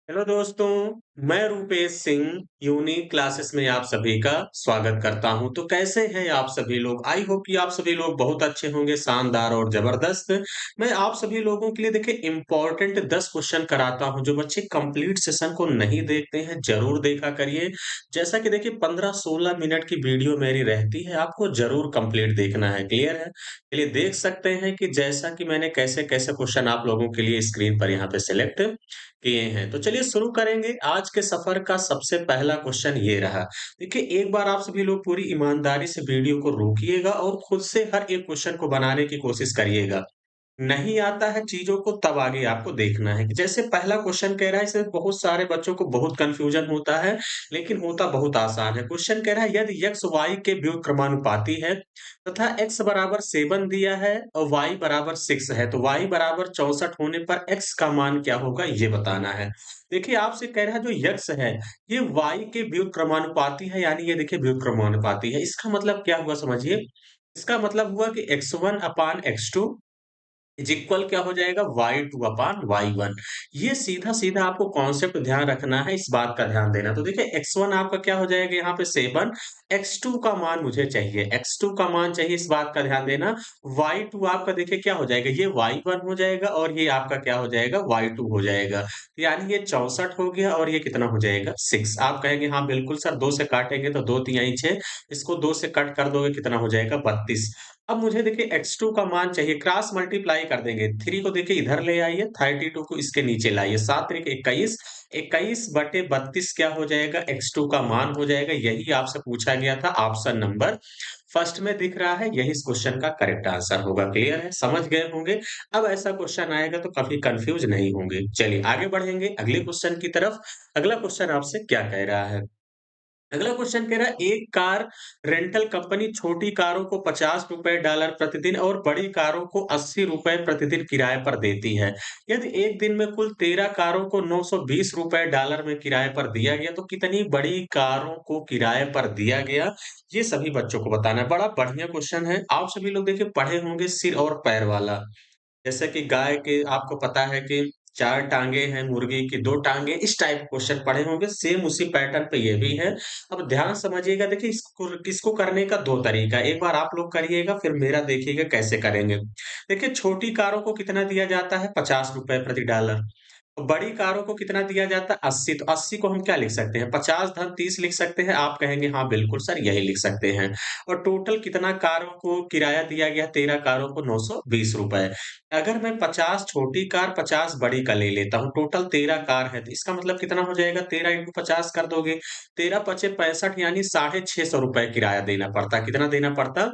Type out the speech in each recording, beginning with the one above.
Hello दोस्तों, मैं Rupesh Singh unique classes में आप सभी का स्वागत करता हूं। तो कैसे हैं आप सभी लोग? आई होप कि आप सभी लोग बहुत अच्छे होंगे, शानदार और जबरदस्त। मैं आप सभी लोगों के लिए देखिए इम्पोर्टेंट 10 क्वेश्चन कराता हूं। जो बच्चे कंप्लीट सेशन को नहीं देखते हैं जरूर देखा करिए। जैसा कि देखिए 15-16 मिनट की वीडियो मेरी रहती है, आपको जरूर कंप्लीट देखना है। क्लियर है? चलिए देख सकते हैं कि जैसा कि मैंने कैसे कैसे क्वेश्चन आप लोगों के लिए स्क्रीन पर यहाँ पे सिलेक्ट किए हैं। तो चलिए शुरू करेंगे। आज के सफर का सबसे पहला क्वेश्चन ये रहा। देखिए एक बार आप सभी लोग पूरी ईमानदारी से वीडियो को रोकिएगा और खुद से हर एक क्वेश्चन को बनाने की कोशिश करिएगा। नहीं आता है चीज़ों को तब आगे आपको देखना है कि जैसे पहला क्वेश्चन कह रहा है, इसमें बहुत सारे बच्चों को बहुत कन्फ्यूजन होता है, लेकिन होता बहुत आसान है। क्वेश्चन कह रहा है यदि x y के व्युत्क्रमानुपाती है तथा x बराबर 7 दिया है और y बराबर 6 है, तो y बराबर 64 होने पर x का मान क्या होगा ये बताना है। देखिए आपसे कह रहा है जो x है, ये y के व्युत्क्रमानुपाती है, यानी ये देखिए व्युत्क्रमानुपाती है। इसका मतलब क्या हुआ समझिए? इसका मतलब हुआ कि x1 upon x2 is equal क्या हो जाएगा y2 अपान y1। ये सीधा-सीधा आपको कॉन्सेप्ट ध्यान रखना है, इस बात का ध्यान देना। तो देखिए x1 आपका क्या हो जाएगा यहाँ पे 7, x2 का मान मुझे चाहिए, x2 का मान चाहिए, इस बात का ध्यान देना। y2 आपका देखिए क्या हो जाएगा, ये y1 हो जाएगा और ये आपका क्या हो जाएगा y2 हो जाएगा। तो यानी ये 64 हो गया और ये कितना हो जाएगा 6। आप कहेंगे हाँ बिल्कुल सर 2 से काटेंगे तो 2 तिहाई 6, इसको 2 से कट कर दोगे कितना हो जाएगा 32। अब मुझे देखिए x2 का मान चाहिए, क्रॉस मल्टीप्लाई कर देंगे। 3 को देखिए इधर ले आइए, 32 को इसके नीचे लाइए, 7 त्रिक 21, 21 बटे 32 क्या हो जाएगा x2 का मान हो जाएगा। यही आपसे पूछा गया था, ऑप्शन नंबर फर्स्ट में दिख रहा है, यही इस क्वेश्चन का करेक्ट आंसर होगा। क्लियर है? समझ गए होंगे। अब ऐसा क्वेश्चन आएगा तो काफी कंफ्यूज नहीं होंगे। चलिए आगे बढ़ेंगे अगले क्वेश्चन की तरफ। अगला क्वेश्चन आपसे क्या कह रहा है? अगला क्वेश्चन कह रहा है एक कार रेंटल कंपनी छोटी कारों को ₹50 डॉलर प्रतिदिन और बड़ी कारों को ₹80 प्रतिदिन किराए पर देती है। यदि एक दिन में कुल 13 कारों को ₹920 डॉलर में किराए पर दिया गया तो कितनी बड़ी कारों को किराए पर दिया गया? ये सभी बच्चों को बताना है। बड़ा बढ़िया क्वेश्चन है। आप सभी लोग देखिए पढ़े होंगे सिर और पैर वाला। जैसे कि गाय के आपको पता है कि 4 टाँगे हैं, मुर्गी की 2 टाँगे, इस टाइप क्वेश्चन पढ़े होंगे, सेम उसी पैटर्न पे ये भी है। अब ध्यान समझिएगा, देखिए इसको करने का 2 तरीका है, एक बार आप लोग करिएगा फिर मेरा देखिएगा कैसे करेंगे। देखिए छोटी कारों को कितना दिया जाता है ₹50 प्रति डॉलर। बड़ी कारों को कितना दिया जाता है 80, तो 80 को हम क्या लिख सकते हैं 50 धन 30 लिख सकते हैं। आप कहेंगे हाँ बिल्कुल सर यही लिख सकते हैं। और टोटल कितना कारों को किराया दिया गया 13 कारों को ₹920। अगर मैं 50 छोटी कार 50 बड़ी का ले लेता हूँ, टोटल 13 कार है, तो इसका मतलब कितना हो जाएगा 13 इंटू 50 कर दोगे, 13 पचे 65, यानी ₹650 किराया देना पड़ता। कितना देना पड़ता?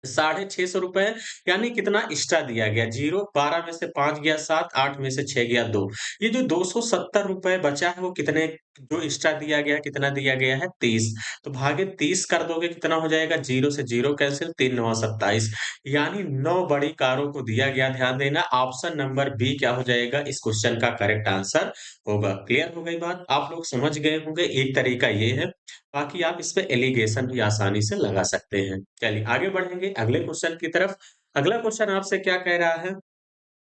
₹650, यानी कितना एक्स्ट्रा दिया गया। 0 12 में से 5 गया 7, 8 में से 6 गया 2। ये जो ₹270 बचा है वो कितने जो एक्स्ट्रा दिया गया कितना दिया गया है 30। तो भागे 30 कर दोगे कितना हो जाएगा, 0 से 0 कैंसिल, 3 9 27, यानी 9 बड़ी कारों को दिया गया। ध्यान देना ऑप्शन नंबर बी क्या हो जाएगा इस क्वेश्चन का करेक्ट आंसर होगा। क्लियर हो गई बात? आप लोग समझ गए होंगे। एक तरीका ये है, बाकी आप इस पे एलिगेशन भी आसानी से लगा सकते हैं। चलिए आगे बढ़ेंगे अगले क्वेश्चन की तरफ। अगला क्वेश्चन आपसे क्या कह रहा है?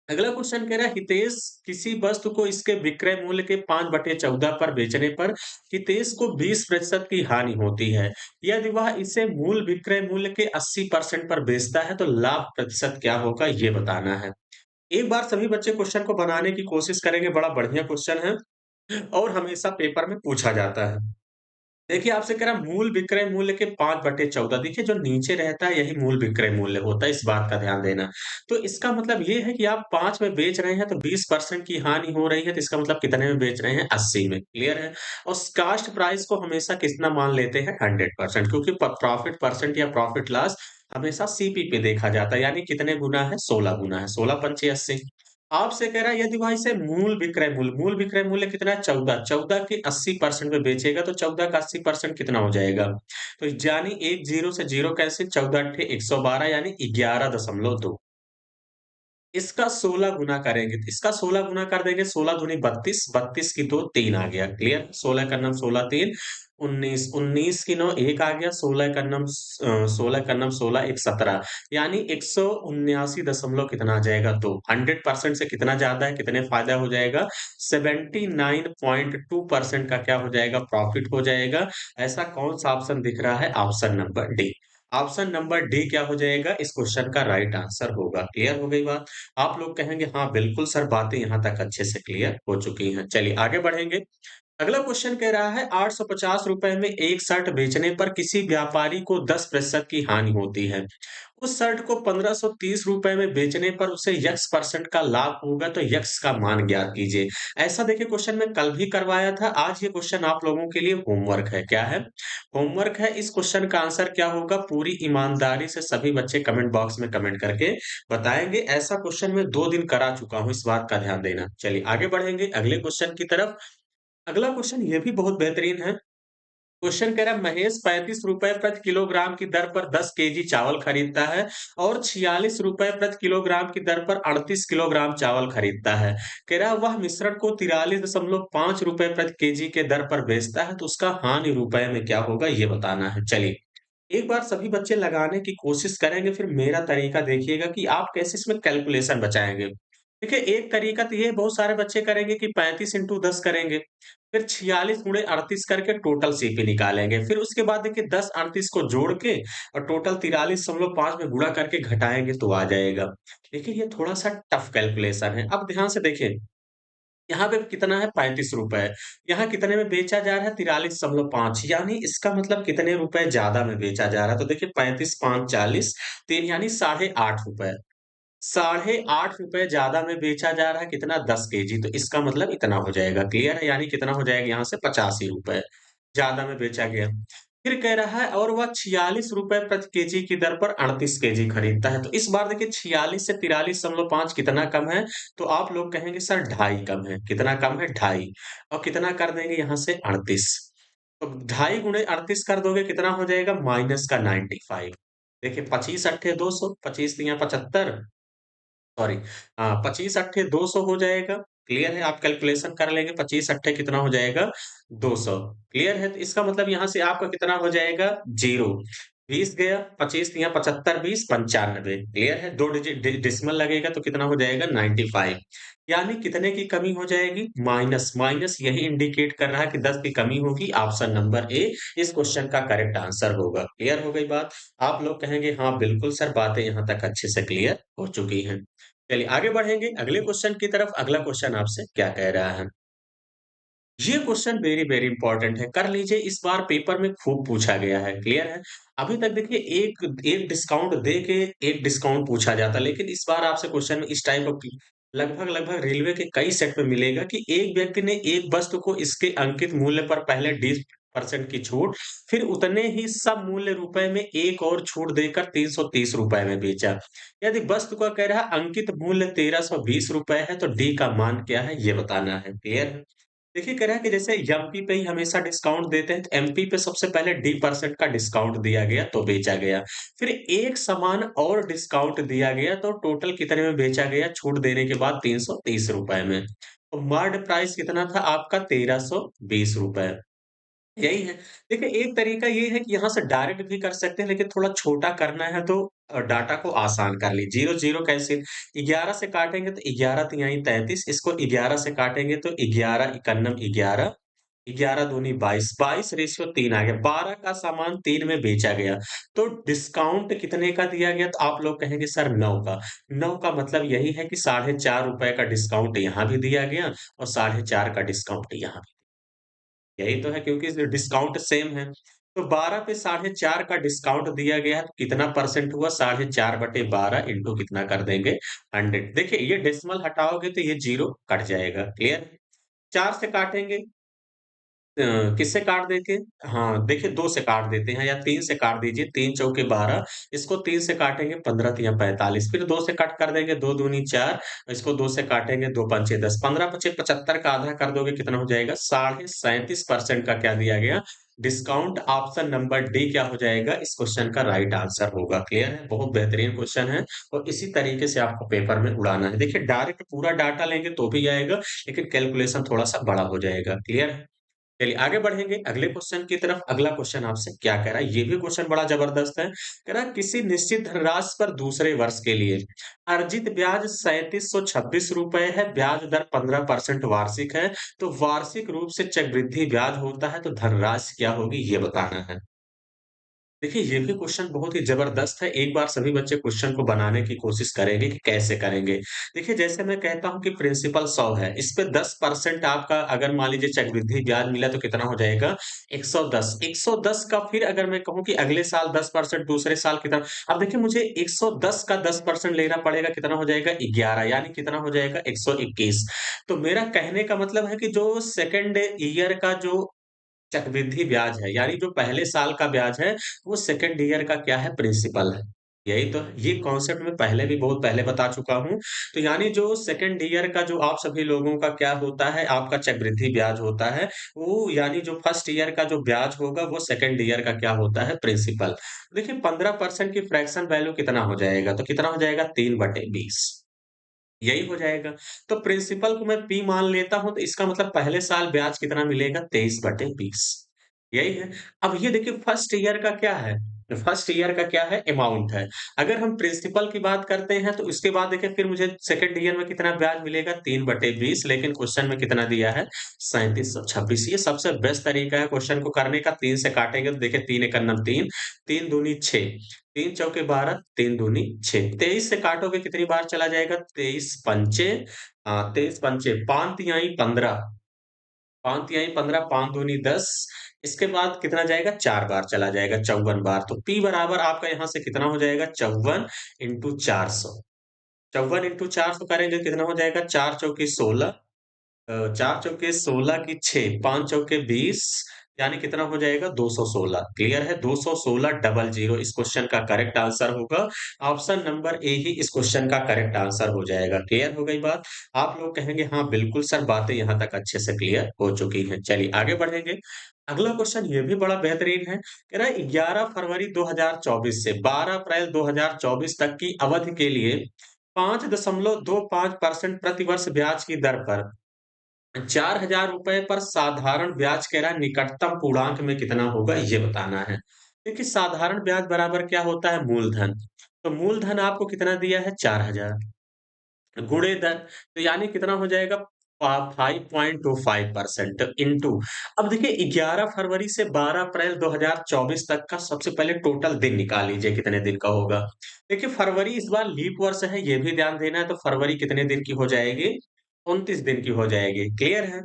अगला क्वेश्चन कह रहा है हितेश किसी वस्तु को इसके विक्रय मूल्य के 5/14 पर बेचने पर हितेश को 20% की हानि होती है। यदि वह इसे मूल विक्रय मूल्य के 80% पर बेचता है तो लाभ प्रतिशत क्या होगा ये बताना है। एक बार सभी बच्चे क्वेश्चन को बनाने की कोशिश करेंगे, बड़ा बढ़िया क्वेश्चन है और हमेशा पेपर में पूछा जाता है। देखिए, आपसे कह रहा मूल विक्रय मूल्य के 5/14, देखिए जो नीचे रहता है यही मूल विक्रय मूल्य होता है, इस बात का ध्यान देना। तो इसका मतलब ये है कि आप 5 में बेच रहे हैं तो 20% की हानि हो रही है, तो इसका मतलब कितने में बेच रहे हैं 80 में, क्लियर है? और कास्ट प्राइस को हमेशा कितना मान लेते हैं 100%, क्योंकि प्रॉफिट परसेंट या प्रॉफिट लॉस हमेशा सीपी पे देखा जाता है, यानी कितने गुना है 16 गुना है, 16 पंचे 80। आपसे कह रहा है यदि वह इसे मूल विक्रय मूल्य कितना है 14, 14 के 80% में बेचेगा तो 14 का 80% कितना हो जाएगा? तो यानी एक 0 से 0 कैसे 14 अट्ठे 112, यानी 11.2। इसका 16 गुना करेंगे, तो इसका 16 गुना कर देंगे, 16 दूनी 32, 32 की 2 3 आ गया, क्लियर? 16 का नाम 16 3, 19, 19 की 9 1 आ गया, 16 का नम 16 का नम 16, 1 17 यानी 179 दशमलव कितना आ जाएगा 2। 100% से कितना ज़्यादा है, कितने फ़ायदा हो जाएगा? 79.2% का क्या हो जाएगा? प्रॉफिट हो जाएगा। ऐसा कौन-सा ऑप्शन दिख रहा है? Option number D. Option number D क्या हो जाएगा? इस क्वेश्चन का राइट आंसर होगा। क्लियर हो गई बात? आप लोग कहेंगे हाँ, बिल्कुल सर बातें यहाँ तक अच्छे से क्लियर हो चुकी हैं। चलिए आगे बढ़ेंगे। अगला क्वेश्चन कह रहा है ₹850 में एक शर्ट बेचने पर किसी व्यापारी को 10% की हानि होती है। उस शर्ट को ₹1530 में बेचने पर उसे यक्स परसेंट का लाभ होगा तो यक्स का मान ज्ञात कीजिए। ऐसा देखिए क्वेश्चन मैं कल भी करवाया था। आज ये क्वेश्चन आप लोगों के लिए होमवर्क है। क्या है? होमवर्क है। इस क्वेश्चन का आंसर क्या होगा? पूरी ईमानदारी से सभी बच्चे कमेंट बॉक्स में कमेंट करके बताएँगे। ऐसा क्वेश्चन मैं 2 दिन करा चुका हूँ, इस बात का ध्यान देना। चलिए आगे बढ़ेंगे अगले क्वेश्चन की तरफ। अगला क्वेश्चन ये भी बहुत बेहतरीन है। क्वेश्चन कह रहा है महेश ₹35 प्रति किलोग्राम की दर पर 10 केजी चावल खरीदता है और ₹46 प्रति किलोग्राम की दर पर 38 किलोग्राम चावल खरीदता है। कह रहा है वह मिश्रण को ₹43.5 प्रति केजी के दर पर बेचता है तो उसका हानि रुपए में क्या होगा ये बताना है। चलिए, एक बार सभी बच्चे लगाने की कोशिश करेंगे फिर मेरा तरीका देखिएगा कि आप कैसे इसमें कैलकुलेशन बचाएँगे। देखिए, एक तरीका तो ये बहुत सारे बच्चे करेंगे कि 35 इंटू 10 करेंगे, फिर 46 गुणे 38 करके टोटल सीपी निकालेंगे। फिर उसके बाद देखिए 10 38 को जोड़ के और टोटल 43.5 में गुणा करके घटाएँगे तो आ जाएगा। लेकिन ये थोड़ा-सा टफ कैलकुलेशन है। अब ध्यान से देखें, यहाँ पे कितना है ₹35, यहाँ कितने में बेचा जा रहा है 43.5 यानी इसका मतलब कितने रुपए ज़्यादा में बेचा जा रहा है। तो देखिए 35 5 40 3 यानी ₹8.5 ₹8.5 ज़्यादा में बेचा जा रहा है कितना 10 केजी तो इसका मतलब इतना हो जाएगा, क्लियर है? यानी कितना हो जाएगा यहाँ से ₹85 ज़्यादा में बेचा गया। फिर कह रहा है और वह ₹46 प्रति केजी की दर पर 38 केजी खरीदता है। तो इस बार देखिए 46 से 43.5 कितना कम है? तो आप लोग कहेंगे सर ढाई कम है। कितना कम है? ढाई और कितना कर देंगे यहाँ से 38 तो ढाई गुणे 38 कर दोगे कितना हो जाएगा? माइनस का 95 देखिए 25 अट्ठे 200 25 तिया 75 सॉरी 25 अट्ठे 200 हो जाएगा। क्लियर है? आप कैलकुलेशन कर लेंगे 25 अट्ठे कितना हो जाएगा? 200 क्लियर है? तो इसका मतलब यहाँ से आपका कितना हो जाएगा? 0 20 गया 25 तिया 75 20 95 क्लियर है? 2 डिजिट डेसिमल लगेगा तो कितना हो जाएगा? 95 यानी कितने की कमी हो जाएगी? माइनस, माइनस यही इंडिकेट कर रहा है कि 10 की कमी होगी। ऑप्शन नंबर ए इस क्वेश्चन का करेक्ट आंसर होगा। क्लियर हो गई बात? आप लोग कहेंगे हाँ, बिल्कुल सर बातें यहाँ तक अच्छे से क्लियर हो चुकी हैं। चलिए आगे बढ़ेंगे अगले क्वेश्चन की तरफ। अगला क्वेश्चन आपसे क्या कह रहा है? ये क्वेश्चन वेरी वेरी इंपॉर्टेंट है। कर लीजिए इस बार पेपर में खूब पूछा गया है। क्लियर है? अभी तक देखिए एक एक डिस्काउंट दे के एक डिस्काउंट पूछा जाता है, लेकिन इस बार आपसे क्वेश्चन इस टाइप ऑफ लगभग-लगभग रेलवे के कई सेट में मिलेगा कि एक व्यक्ति ने एक वस्तु को इसके अंकित मूल्य पर पहले 20% की छूट, फिर उतने ही सब मूल्य रुपए में एक और छूट देकर ₹330 में बेचा। यदि वस्तु का कह रहा है अंकित मूल्य ₹1320 है तो डी का मान क्या है ये बताना है। क्लियर है? देखिए कह रहा है कि जैसे एमपी पे ही हमेशा डिस्काउंट देते हैं, तो एमपी पे सबसे पहले डी परसेंट का डिस्काउंट दिया गया तो बेचा गया। फिर एक सामान और डिस्काउंट दिया गया तो टोटल कितने में बेचा गया छूट देने के बाद ₹330 में। तो मार्ड प्राइस कितना था आपका ₹1320 यही है। देखिए एक तरीका ये है कि यहाँ से डायरेक्ट भी कर सकते हैं, लेकिन थोड़ा छोटा करना है तो डाटा को आसान कर लीजिए। 0-0 कैंसल 11 से काटेंगे तो 11 तिहाई 33 इसको 11 से काटेंगे तो 11 इकन्नम 11 11 दूनी 22 22 रेशियो 3 आ गया। 12 का सामान 3 में बेचा गया। तो डिस्काउंट कितने का दिया गया? तो आप लोग कहेंगे सर 9 का। 9 का मतलब यही है कि ₹4.5 का डिस्काउंट यहाँ भी दिया गया और 4.5 का डिस्काउंट यहाँ भी। यही तो है क्योंकि स डिस्काउंट सेम है। तो 12 पे 4.5 का डिस्काउंट दिया गया है, तो कितना परसेंट हुआ 4.5 बटे 12 इंटू कितना कर देंगे 100 देखिए ये डेसिमल हटाओगे तो ये 0 कट जाएगा, क्लियर? 4 से काटेंगे किससे काट देंगे? हाँ, देखिए 2 से काट देते हैं या 3 से काट दीजिए, 3 चौके 12 इसको 3 से काटेंगे 15 तिया 45 फिर 2 से कट कर देंगे 2 दूनी 4 इसको 2 से काटेंगे 2 पंचे 10 15 पचे 75 का आधा कर दोगे कितना हो जाएगा? साढ़े 37% का क्या दिया गया? डिस्काउंट ऑप्शन नंबर डी क्या हो जाएगा? इस क्वेश्चन का राइट आंसर होगा, क्लियर है? बहुत बेहतरीन क्वेश्चन है और इसी तरीके से आपको पेपर में उड़ाना है। देखिए डायरेक्ट पूरा डाटा लेंगे तो भी आएगा, लेकिन कैलकुलेशन थोड़ा-सा बड़ा हो जाएगा, क्लियर है? चलिए आगे बढ़ेंगे अगले क्वेश्चन की तरफ। अगला क्वेश्चन आपसे क्या कह रहा है, ये भी क्वेश्चन बड़ा जबरदस्त है। कह रहा है किसी निश्चित धनराशि पर दूसरे वर्ष के लिए अर्जित ब्याज 3726 रुपए है, ब्याज दर 15% वार्षिक है। तो वार्षिक रूप से चक्रवृद्धि ब्याज होता है, तो धनराशि क्या होगी ये बताना है। देखिए, ये भी क्वेश्चन बहुत ही ज़बरदस्त है। एक बार सभी बच्चे क्वेश्चन को बनाने की कोशिश करेंगे कि कैसे करेंगे। देखिए, जैसे मैं कहता हूँ कि प्रिंसिपल 100 है, इस पे 10% आपका अगर मान लीजिए चक्रवृद्धि ब्याज मिला तो कितना हो जाएगा? 110। 110 का फिर अगर मैं कहूँ कि अगले साल 10% दूसरे साल कितना, अब देखिए मुझे 110 का 10% लेना पड़ेगा, कितना हो जाएगा? 11 यानी कितना हो जाएगा? 121। तो मेरा कहने का मतलब है कि जो सेकंड ईयर का जो चक्रवृद्धि ब्याज है, यानी जो पहले साल का ब्याज है, वो सेकंड ईयर का क्या है? प्रिंसिपल है। यही तो है, ये कॉन्सेप्ट मैं पहले भी बहुत पहले बता चुका हूँ। तो यानी जो सेकंड ईयर का जो आप सभी लोगों का क्या होता है, आपका चक्रवृद्धि ब्याज होता है, वो यानी जो फर्स्ट ईयर का जो ब्याज होगा, वो सेकंड ईयर का क्या होता है? प्रिंसिपल। देखिए 15% की फ्रैक्शन वैल्यू कितना हो जाएगा? तो कितना हो जाएगा? 3/20 यही हो जाएगा। तो प्रिंसिपल को मैं P मान लेता हूँ, तो इसका मतलब पहले साल ब्याज कितना मिलेगा? 23/20 यही है। अब ये देखिए फर्स्ट ईयर का क्या है? फर्स्ट ईयर का क्या है? अमाउंट है। अगर हम प्रिंसिपल की बात करते हैं, तो उसके बाद देखिए फिर मुझे सेकंड ईयर में कितना ब्याज मिलेगा? 3/20 लेकिन क्वेश्चन में कितना दिया है? 3726। ये सबसे बेस्ट तरीका है क्वेश्चन को करने का। 3 से काटेंगे तो देखिए 3 एकम 3, 3 दूनी 6, 3 चौके 12, 3 दूनी 6। 23 से काटोगे कितनी बार चला जाएगा? 23 पंचे 23 पंचे 5 तिहाई 15, 5 तिहाई 15, 5 दूनी 10। इसके बाद कितना जाएगा? 4 बार चला जाएगा, 54 बार। तो P बराबर आपका यहाँ से कितना हो जाएगा? 54 इंटू 400। 54 इंटू 400 करेंगे कितना हो जाएगा? 4 चौके 16, 4 चौके 16 की 6, 5 चौके 20, यानी कितना हो जाएगा? 216। क्लियर है? 216 डबल जीरो इस क्वेश्चन का करेक्ट आंसर होगा। ऑप्शन नंबर ए ही इस क्वेश्चन का करेक्ट आंसर हो जाएगा। क्लियर हो गई बात? आप लोग कहेंगे हाँ बिल्कुल सर, बातें यहाँ तक अच्छे से क्लियर हो चुकी हैं। चलिए आगे बढ़ेंगे। अगला क्वेश्चन ये भी बड़ा बेहतरीन है। कह रहा है 11 फरवरी 2024 से 12 अप्रैल 2024 तक की अवधि के लिए 5.25% प्रतिवर्ष ब्याज की दर पर 4,000 रुपए पर साधारण ब्याज कह रहा है निकटतम पूर्णांक में कितना होगा ये बताना है। देखिए साधारण ब्याज बराबर क्या होता है? मूलधन। तो मूलधन आपको कितना दिया है? 4,000 गुणे दर, तो यानी कितना हो जाएगा? 5.25% इंटू। अब देखिए 11 फरवरी से 12 अप्रैल 2024 तक का सबसे पहले टोटल दिन निकाल लीजिए कितने दिन का होगा। देखिए फरवरी इस बार लीप वर्ष है, ये भी ध्यान देना है। तो फरवरी कितने दिन की हो जाएगी? 29 दिन की हो जाएगी। क्लियर है?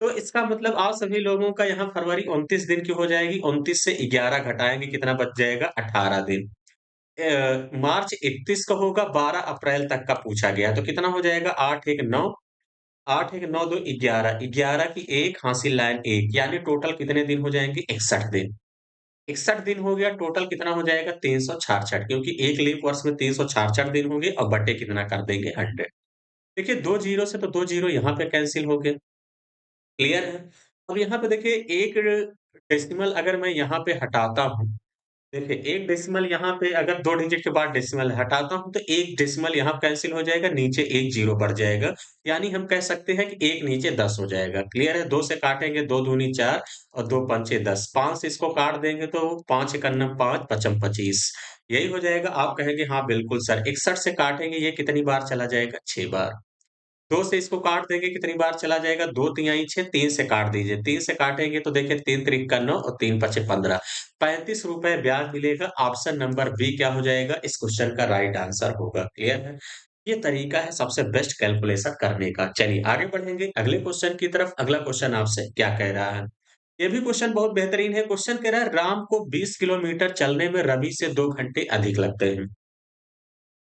तो इसका मतलब आप सभी लोगों का यहाँ फरवरी 29 दिन की हो जाएगी। 29 से 11 घटाएंगे कितना बच जाएगा? 18 दिन। मार्च 31 का होगा, 12 अप्रैल तक का पूछा गया, तो कितना हो जाएगा? 8 1 9, 8 1 9 2 11, 11 की 1 हासिल लाइन 1, यानी टोटल कितने दिन हो जाएंगे? 61 दिन। 61 दिन हो गया, टोटल कितना हो जाएगा? 366, क्योंकि एक लीप वर्ष में 366 दिन होंगे और बटे कितना कर देंगे? 100। देखिए 2 जीरो से तो 2 जीरो यहाँ पे कैंसिल हो गए। क्लियर है? अब यहाँ पे देखिए एक डेसिमल अगर मैं यहाँ पे हटाता हूँ, देखिए, 1 डेसिमल यहाँ पे अगर 2 डिजिट के बाद डेसिमल हटाता हूँ, तो 1 डेसिमल यहाँ कैंसल हो जाएगा, नीचे 1 ज़ीरो बढ़ जाएगा। यानी हम कह सकते हैं कि 1 नीचे 10 हो जाएगा। क्लियर है? 2 से काटेंगे, 2 दूनी 4 और 2 पंचे 10। 5 से इसको काट देंगे तो 5 एकन्ना 5, पचम 25। यही हो जाएगा। आप कहेंगे हाँ, बिल्कुल सर। 61 से काटेंगे, ये कितनी बार चला जाएगा? 6 बार। 2 से इसको काट देंगे कितनी बार चला जाएगा? 2 तिहाई 6, 3 से काट दीजिए। 3 से काटेंगे तो देखिए 3 त्रिक का 9 और 3 पचे 15। ₹35 ब्याज मिलेगा। ऑप्शन नंबर बी क्या हो जाएगा? इस क्वेश्चन का राइट आंसर होगा। क्लियर है? ये तरीका है सबसे बेस्ट कैलकुलेशन करने का। चलिए आगे बढ़ेंगे अगले क्वेश्चन की तरफ। अगला क्वेश्चन आपसे क्या कह रहा है? ये भी क्वेश्चन बहुत बेहतरीन है। क्वेश्चन कह रहा है राम को 20 किलोमीटर चलने में रवि से 2 घंटे अधिक लगते हैं।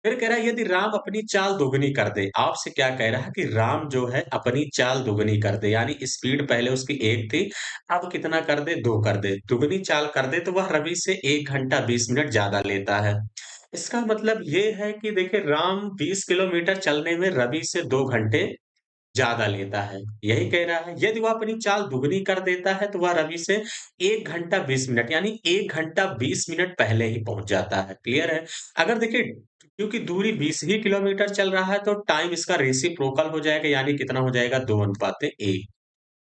फिर कह रहा है यदि राम अपनी चाल दोगुनी कर दे, आपसे क्या कह रहा है कि राम जो है अपनी चाल दोगुनी कर दे, यानी स्पीड पहले उसकी 1 थी, अब कितना कर दे? 2 कर दे। दुगनी चाल कर दे तो वह रवि से 1 घंटा 20 मिनट ज़्यादा लेता है। इसका मतलब ये है कि देखिए राम 20 किलोमीटर चलने में रवि से 2 घंटे ज़्यादा लेता है, यही कह रहा है। यदि वह अपनी चाल दुगनी कर देता है, तो वह रवि से 1 घंटा 20 मिनट यानी 1 घंटा 20 मिनट पहले ही पहुँच जाता है। क्लियर है? अगर देखिए क्योंकि दूरी 20 ही किलोमीटर चल रहा है, तो टाइम इसका रेसिप्रोकल हो जाएगा, यानी कितना हो जाएगा? 2 अनुपात 1।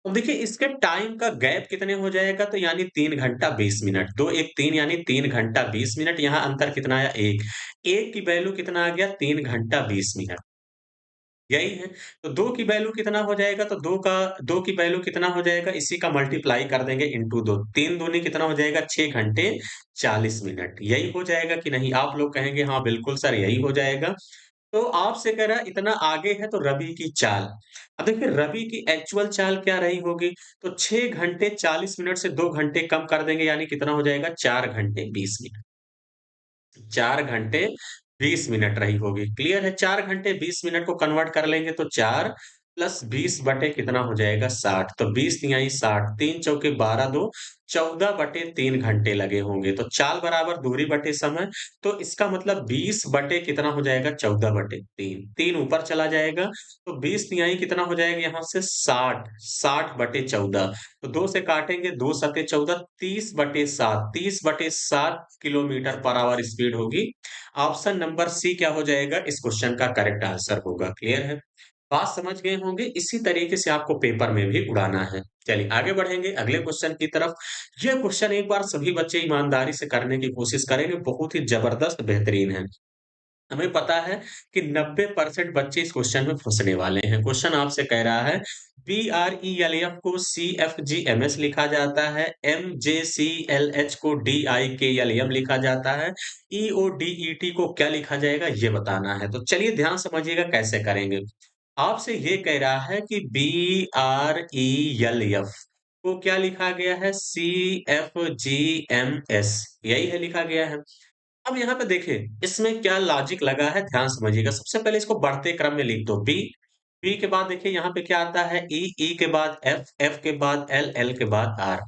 अब देखिए इसके टाइम का गैप कितने हो जाएगा तो यानी 3 घंटा 20 मिनट। 2 1 3 यानी 3 घंटा 20 मिनट, यहाँ अंतर कितना आया 1। 1 की वैल्यू कितना आ गया 3 घंटा 20 मिनट, यही है। तो 2 की वैल्यू कितना हो जाएगा तो 2 की वैल्यू कितना हो जाएगा इसी का मल्टीप्लाई कर देंगे इंटू 2। 3 दूनी कितना हो जाएगा 6 घंटे 40 मिनट। यही हो जाएगा कि नहीं? आप लोग कहेंगे हाँ बिल्कुल सर यही हो जाएगा। तो आपसे कह रहा है इतना आगे है तो रवि की चाल। अब देखिए रवि की एक्चुअल चाल क्या रही होगी? तो 6 घंटे 40 मिनट से 2 घंटे कम कर देंगे यानी कितना हो जाएगा 4 घंटे 20 मिनट। 4 घंटे 20 मिनट रही होगी। क्लियर है? 4 घंटे 20 मिनट को कन्वर्ट कर लेंगे तो 4 प्लस 20 बटे कितना हो जाएगा 60। तो 20 तिहाई 60, 3 चौके 12 2 14 बटे 3 घंटे लगे होंगे। तो चाल बराबर दूरी बटे समय। तो इसका मतलब 20 बटे कितना हो जाएगा 14 बटे 3। 3 ऊपर चला जाएगा तो 20 तिहाई कितना हो जाएगा यहाँ से 60, 60 बटे 14। तो 2 से काटेंगे 2 सते 14, 30 बटे 7, 30 बटे 7 किलोमीटर पर आवर स्पीड होगी। ऑप्शन नंबर सी क्या हो जाएगा इस क्वेश्चन का करेक्ट आंसर होगा। क्लियर है? बात समझ गए होंगे, इसी तरीके से आपको पेपर में भी उड़ाना है। चलिए आगे बढ़ेंगे अगले क्वेश्चन की तरफ। यह क्वेश्चन एक बार सभी बच्चे ईमानदारी से करने की कोशिश करेंगे, बहुत ही जबरदस्त बेहतरीन है। हमें पता है कि 90% बच्चे इस क्वेश्चन में फँसने वाले हैं। क्वेश्चन आपसे कह रहा है BRELF को CFGMS लिखा जाता है, MJCLH को DIKLM लिखा जाता है, EODET को क्या लिखा जाएगा ये बताना है। तो चलिए ध्यान समझिएगा कैसे करेंगे। आपसे ये कह रहा है कि BRELF को क्या लिखा गया है CFGMS, यही है लिखा गया है। अब यहाँ पे देखिए, इसमें क्या लॉजिक लगा है ध्यान समझिएगा। सबसे पहले इसको बढ़ते क्रम में लिख दो बी, बी के बाद देखिए यहाँ पे क्या आता है ई, ई के बाद एफ, एफ के बाद एल, एल के बाद आर।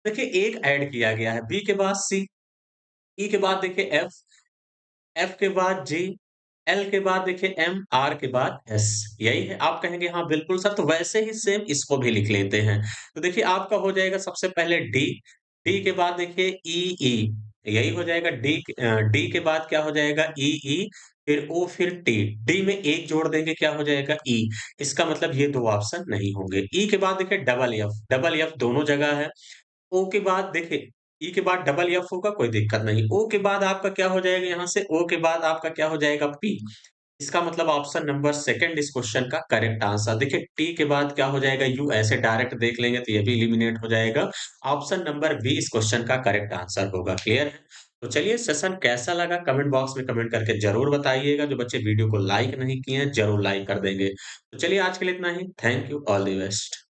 देखिए एक ऐड किया गया है, बी के बाद सी, ई के बाद देखिए एफ, एफ के बाद जी, एल के बाद देखिए एम, आर के बाद एस। यही है? आप कहेंगे हाँ बिल्कुल सर, तो वैसे ही सेम इसको भी लिख लेते हैं। तो देखिए आपका हो जाएगा सबसे पहले डी, डी के बाद देखिए ई, ई यही हो जाएगा। डी के बाद क्या हो जाएगा ई, ई फिर ओ फिर टी, डी में एक जोड़ देंगे क्या हो जाएगा ई। इसका मतलब ये दो ऑप्शन नहीं होंगे। ई के बाद देखिए डबल एफ, डबल एफ दोनों जगह है। ओ के बाद देखिए ई के बाद डबल एफ होगा कोई दिक्कत नहीं। ओ के बाद आपका क्या हो जाएगा यहाँ से, ओ के बाद आपका क्या हो जाएगा पी। इसका मतलब ऑप्शन नंबर सेकंड इस क्वेश्चन का करेक्ट आंसर। देखिए टी के बाद क्या हो जाएगा यू, ऐसे डायरेक्ट देख लेंगे तो ये भी एलिमिनेट हो जाएगा। ऑप्शन नंबर बी इस क्वेश्चन का करेक्ट आंसर होगा। क्लियर है? तो चलिए सेशन कैसा लगा कमेंट बॉक्स में कमेंट करके जरूर बताइएगा। जो बच्चे वीडियो को लाइक नहीं किए हैं जरूर लाइक कर देंगे। तो चलिए आज के लिए इतना ही। Thank you, all the best.